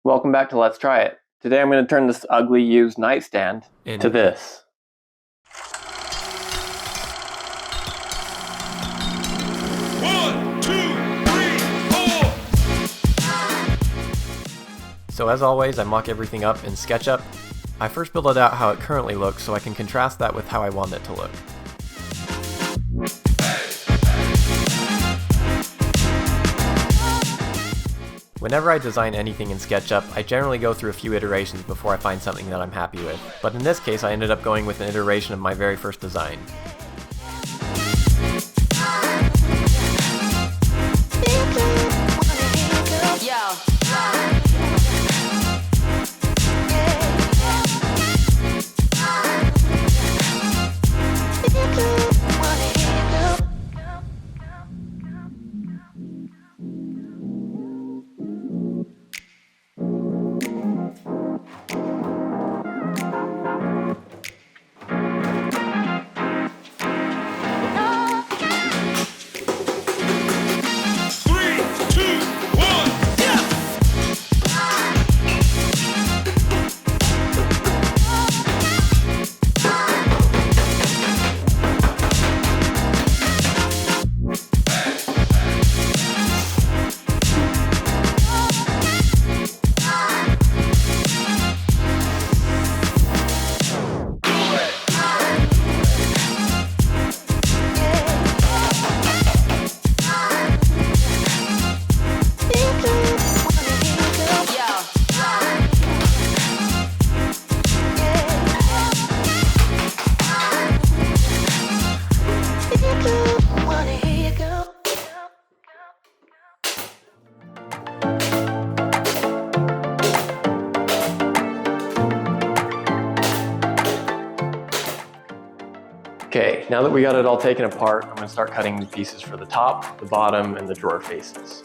Welcome back to Let's Try It. Today I'm going to turn this ugly used nightstand into this. One, two, three, four. So as always, I mock everything up in SketchUp. I first build it out how it currently looks so I can contrast that with how I want it to look. Whenever I design anything in SketchUp, I generally go through a few iterations before I find something that I'm happy with. But in this case, I ended up going with an iteration of my very first design. Three, two, one, yeah! Okay, now that we got it all taken apart, I'm going to start cutting the pieces for the top, the bottom, and the drawer faces.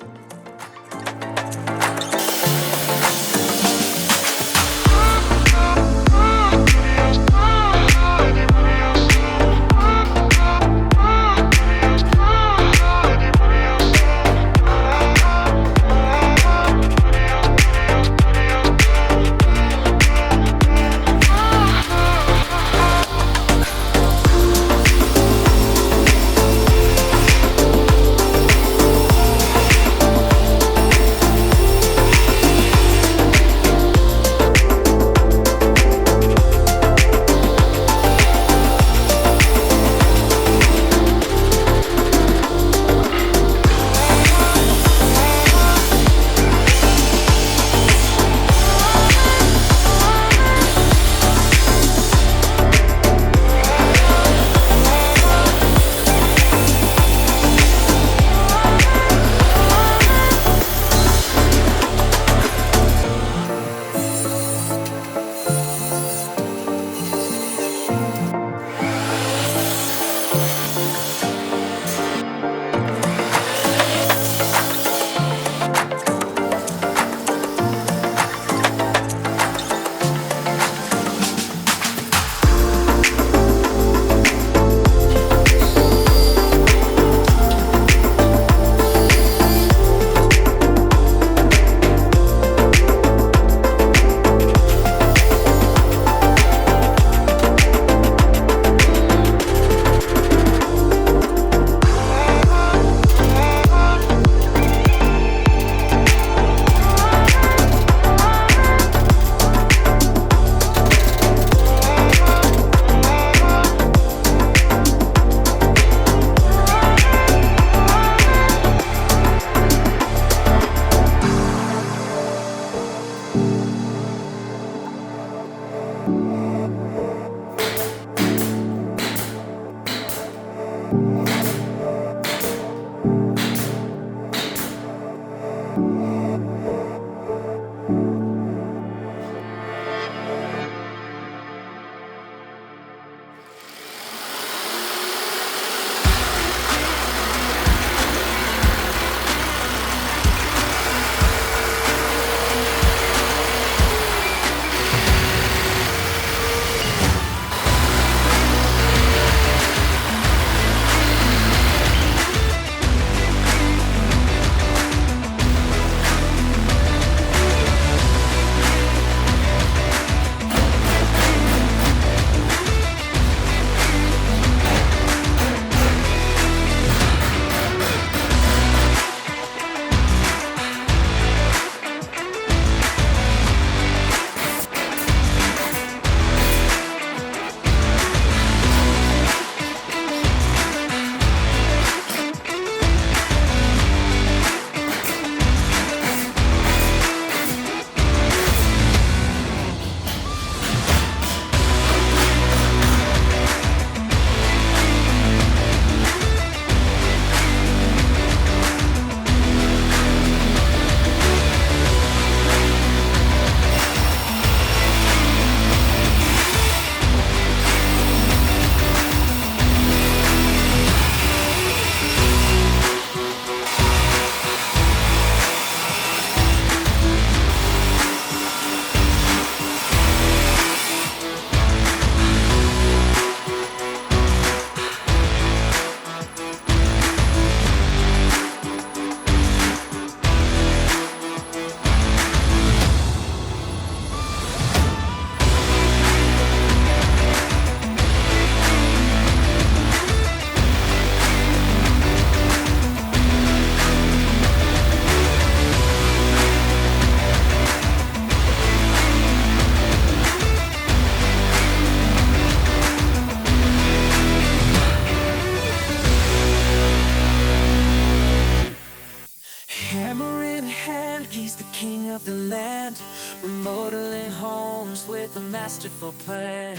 He's the king of the land, remodeling homes with a masterful plan.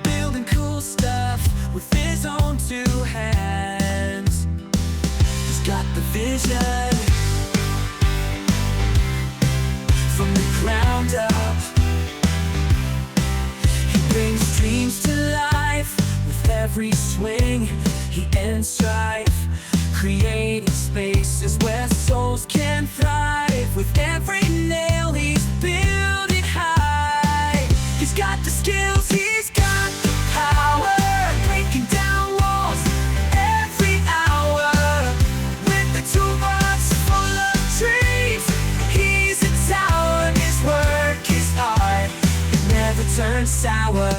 Building cool stuff with his own two hands. He's got the vision from the ground up. He brings dreams to life with every swing. He ends strife, creating spaces where souls can thrive. With every nail he's building high. He's got the skills, he's got the power, breaking down walls every hour. With the toolbox full of dreams, he's a tower. His work is art, it never turns sour.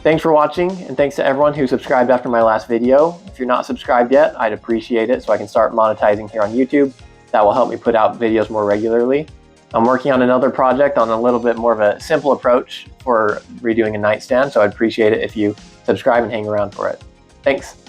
Thanks for watching, and thanks to everyone who subscribed after my last video. If you're not subscribed yet, I'd appreciate it so I can start monetizing here on YouTube. That will help me put out videos more regularly. I'm working on another project on a little bit more of a simple approach for redoing a nightstand, so I'd appreciate it if you subscribe and hang around for it. Thanks.